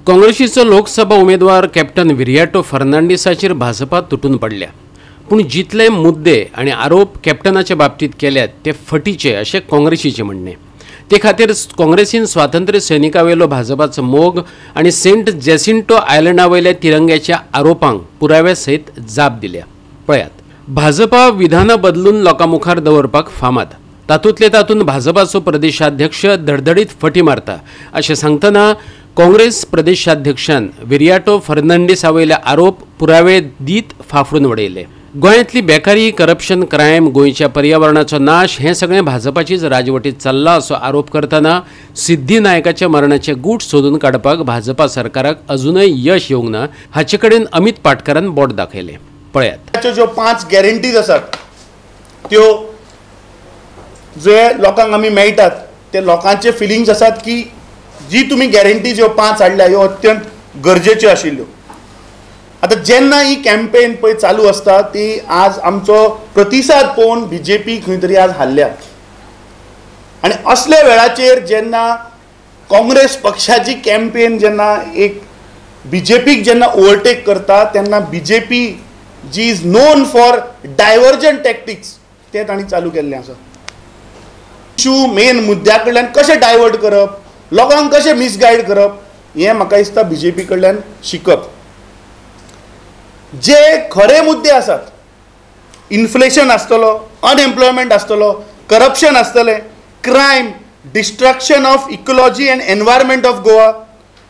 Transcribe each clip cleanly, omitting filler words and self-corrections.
काँग्रेसीचो लोकसभा उमेदवार कॅप्टन विरियाटो फर्नांडिसाचेर भाजपा तुटून पडल्या, पूण जितले मुद्दे आणि आरोप कॅप्टनाच्या बाबतीत केल्यात ते फटीचे अशें काँग्रेसीचें म्हणणें। ते खातीर काँग्रेसीन स्वातंत्र्य सैनिकांवेलो भाजपाचो मोग आणि सेंट जेसिंटो आयलंडावयल्या तिरंग्याच्या आरोपांक पुराव्या सयत जाप दिल्या। पळयात, भाजपा विधानां बदलून लोकांमुखार दवरपाक फामाद, तातूंतले तातूंत भाजपाचो प्रदेशाध्यक्ष धडधडीत फटी मारता अशें सांगतना काँग्रेस प्रदेशाध्यक्षान विरियाटो फर्नांडिसावयले आरोप पुरावे दीत फाफडून उडयले। गोंयांतली बेकारी, करप्शन, क्रायम, गोंयच्या पर्यावरणाचो नाश हें सगळें भाजपाचीच राजवटीत चल्लां असो आरोप करतना सिद्धी नायकाच्या मरणाचे गूट सोदून काडपाक भाजपा सरकाराक अजूनय यश येवंक ना हाचे कडेन अमित पाटकरान बोट दाखयलें। पळयात, ज्यो 5 गॅरंटीज आसात त्यो जे लोकांक आमी मेळटात ते लोकांचे फिलिंग्स आसात की जी तुम्ही गॅरंटी ज्यो 5 हाडल्या ह्यो अत्यंत गरजेच्यो आशिल्ल्यो। आता जेन्ना ही कॅम्पेन पळय चालू आसता ती आज आमचो प्रतिसाद पळोवन बीजेपी खंय तरी आज हारल्या, आनी असल्या वेळाचेर जेन्ना काँग्रेस पक्षाची कॅम्पेन जेन्ना एक बीजेपीक जेन्ना ओवरटेक करता तेन्ना बीजेपी जी is known for divergent tactics ते तांणी चालू केल्लें आसा। इशू मेन मुद्द्या कडल्यान कशें डायवर्ट करप, लोकांक कशें मिसगायड करप हें म्हाका दिसता बीजेपी कडल्यान शिकप। जे खरे मुद्दे आसात, इन्फ्लेशन आसतलो, अनएम्प्लॉयमेंट आसतलो, करप्शन आसतलें, crime, destruction of ecology and environment of Goa,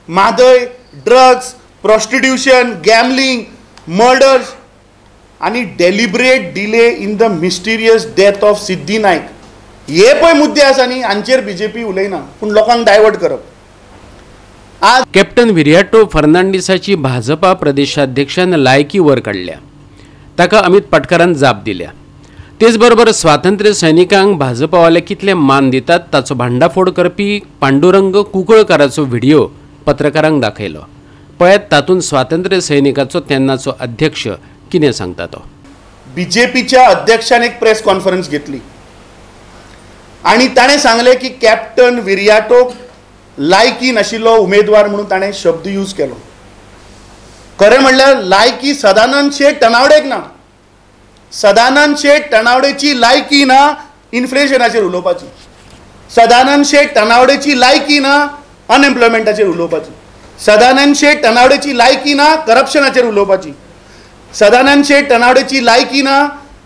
मादय, ड्रग्स, प्रॉस्टिट्यूशन, गॅमलिंग, मर्डर्स आनी deliberate delay in the mysterious death of Siddhi Naik हे पळय मुद्दे आसा न्ही हांचेर बीजेपी उलयना, पूण लोकांक डायवर्ट करप। आज कॅप्टन विरियाटो फर्नांडिसाची भाजपा प्रदेशाध्यक्षान लायकी वर काडल्या, ताका अमित पाटकरान जाप दिल्या। तेच बरोबर स्वातंत्र्य सैनिकांक भाजपावाले कितले मान दितात ताचो भांडाफोड करपी पांडुरंग कुंकळकाराचो व्हिडिओ पत्रकारांक दाखयलो। पळयात, तातूंत स्वातंत्र्य सैनिकाचो तेन्नाचो अध्यक्ष कितें सांगता तो। बीजेपीच्या अध्यक्षान एक प्रेस कॉन्फरन्स घेतली आणि ताणें सांगले की कॅप्टन विरियाटोक लायकी नाशिल्लो उमेदवार म्हणून ताणें शब्द यूज केलो। खरें म्हणल्यार लायकी सदानंद शेट टनावडेक ना, सदानंद शेट टनावडेची लायकी ना इन्फ्लेशनाचेर उलोवपाची, सदानंद शेट टनावडेची लायकी ना अनएम्प्लॉयमेंटाचेर उलोवपाची, सदानंद शेट टनावडेची लायकी ना करप्शनाचेर उलोवपाची, सदानंद शेट टनावडेची लायकी ना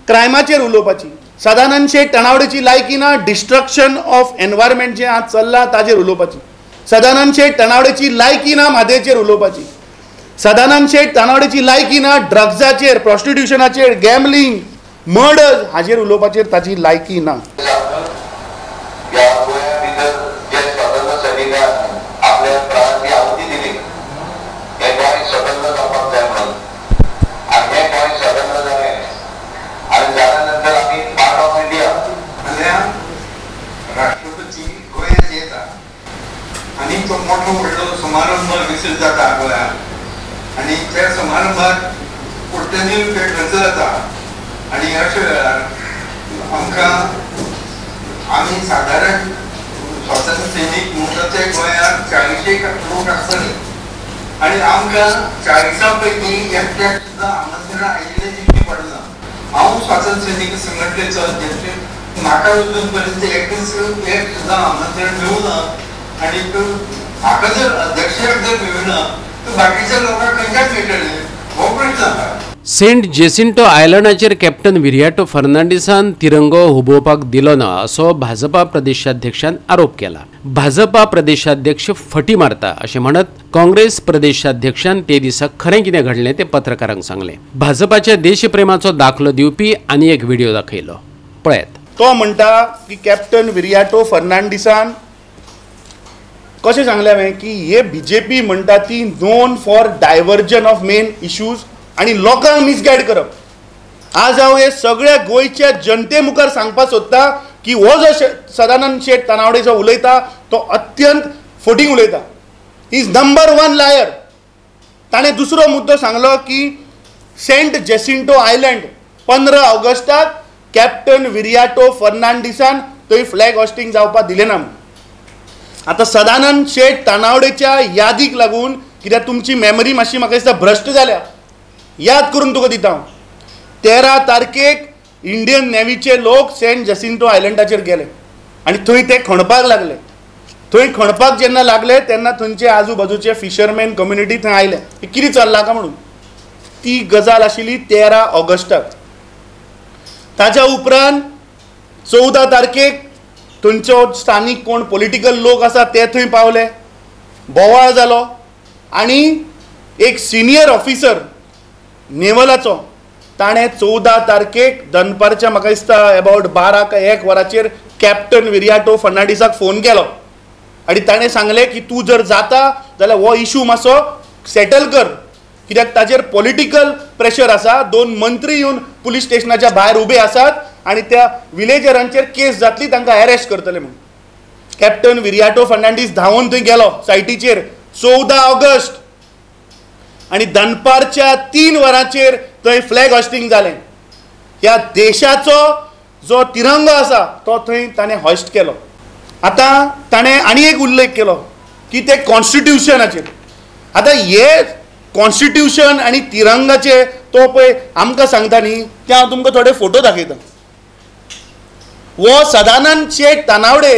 क्रायमाचेर उलोवपाची, सदानंद शेट टनावडेची लायकी ना डिस्ट्रक्शन ऑफ एनवायरमेंट जे आज चल्ला ताचेर उलोवपाची, सदानंद शेट टनावडेची लायकी ना मादयेचेर उलोवपाची, सदानंद शेट टनावडेची लायकी ना ड्रग्साचेर, प्रॉस्टिट्यूशनाचेर, गॅमलिंग, मर्डर्स हाचेर उलोवपाचेर ताची लायकी ना। मोठो व्हडलो समारंभ विसर जाता गोंयांत आनी त्या समारंभात कोट्यांनी खर्च जाता आनी अशा वेळार आमकां आमी सादारण स्वातंत्र्य सैनीक म्हणटा ते गोंयांत 40 लोक आसतले आनी आमकां 40 पैकी एकट्याक सुद्दां आमंत्रण आयिल्लें दिवचें पडना। हांव स्वातंत्र्य सैनीक संघटनेचो अध्यक्ष, म्हाका अजून पर्यंत एक सुद्दां आमंत्रण मेळूना आनी म्हाका जर अध्यक्षाक जर मेळना तर बाकीच्या लोकांक खंयच्याक मेळटलें हो प्रश्न आसा। सेंट जेसिंटो आयलंडाचेर कॅप्टन विरियाटो फर्नांडिसान तिरंगो हुबोवपाक दिलो ना असो भाजपा प्रदेशाध्यक्षान आरोप केला। भाजपा प्रदेशाध्यक्ष फटी मारता अशें म्हणत काँग्रेस प्रदेशाध्यक्षान ते दिसा खरें कितें घडलें ते पत्रकारांक सांगलें। भाजपाच्या देशप्रेमाचो दाखलो दिवपी आनी एक व्हिडिओ दाखयलो। पळयात, तो म्हणटा की कॅप्टन विरियाटो फर्नांडिसान कशें सांगलें हांवें की हे बीजेपी म्हणटा ती non for diversion of main issues आनी लोकांक मिसगायड करप। आज हांव हे सगळ्या गोंयच्या जनते मुखार सांगपाक सोदता की हो जो सदानंद शेट टनावडे जो उलयता तो अत्यंत फटींग उलयता, इज नंबर 1 लायर। ताणें दुसरो मुद्दो सांगलो की सेंट जेसिंटो आयलंड 15 ऑगस्टाक कॅप्टन विरियाटो फर्नांडिसान थंय फ्लॅग हॉस्टिंग जावपाक दिलें ना। आता सदानंद शेट तानावडेच्या यादीक लागून कित्याक तुमची मेमरी मातशी म्हाका दिसता भ्रश्ट जाल्या. याद करून तुका दिता हांव. 13 तारखेक इंडियन नेव्हीचे लोक सेंट जसिंतो आयलंडाचेर गेले आनी थंय ते खणपाक लागले. थंय खणपाक जेन्ना लागले तेन्ना थंयचे आजूबाजूचे फिशरमॅन कम्युनिटी थंय आयले कितें चल्लां काय म्हणून. ती गजाल आशिल्ली 13 ऑगस्टाक. ताच्या उपरांत 14 तारखेक थंयचो स्थानीक कोण पॉलिटिकल लोक आसा ते थंय पावले. बोवाळ जालो आनी एक सिनियर ऑफिसर नेवलाचो ताणें 14 तारखेक दनपारच्या म्हाका दिसता अबावट 12 का 1 वराचेर कॅप्टन विरियाटो फर्नांडिसाक फोन केलो आनी ताणें सांगलें की तूं जर जाता जाल्यार हो इशू मातसो सेटल कर कित्याक ताचेर पॉलिटिकल प्रेशर आसा. 2 मंत्री येवन पुलीस स्टेशनाच्या भायर उबे आसात आनी त्या विलेजरांचेर केस जातली तांकां अरेस्ट करतले म्हणून. कॅप्टन विरियाटो फर्नांडीस धांवून थंय गेलो सायटीचेर 14 ऑगस्ट आनी दनपारच्या 3 वरांचेर थंय फ्लॅग हॉस्टिंग जालें. ह्या देशाचो जो तिरंगो आसा तो थंय ताणें हॉस्ट केलो. आतां ताणें आनी एक उल्लेख केलो की ते कॉन्स्टिट्युशनाचेर. आतां हे कॉन्स्टिट्युशन आनी तिरंगाचे तो पळय आमकां सांगता न्ही ते हांव तुमकां थोडे फोटो दाखयता. हो सदानंद शेट तानावडे,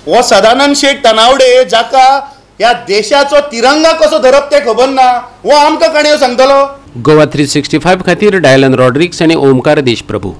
हो सदानंद शेट तानावडे जाका ह्या देशाचो तिरंगा कसो धरप ते खबर ना, हो आमकां काणयो सांगतलो. गोवा 365 खातीर डायलन रॉड्रिक्स आनी ओमकार देशप्रभू.